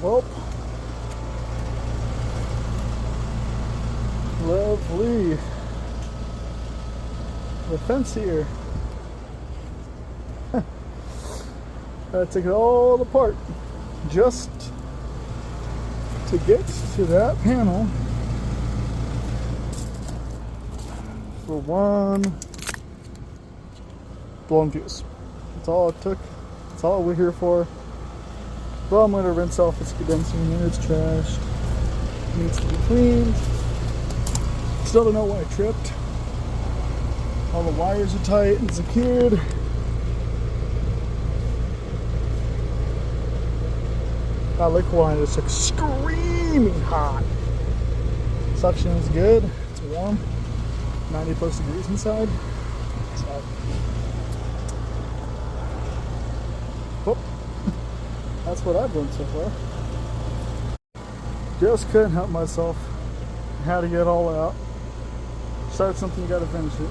Well, lovely. The fence here. I took it all apart just to get to that panel for one blown fuse. That's all it took. That's all we're here for. But I'm going to rinse off this condenser unit. It's trashed. It needs to be cleaned. Still don't know why I tripped. All the wires are tight and secured. That liquid line is like screaming hot. Suction is good. It's warm. 90 plus degrees inside. So, oh, that's what I've done so far. Just couldn't help myself. Had to get it all out. Start something, you gotta finish it.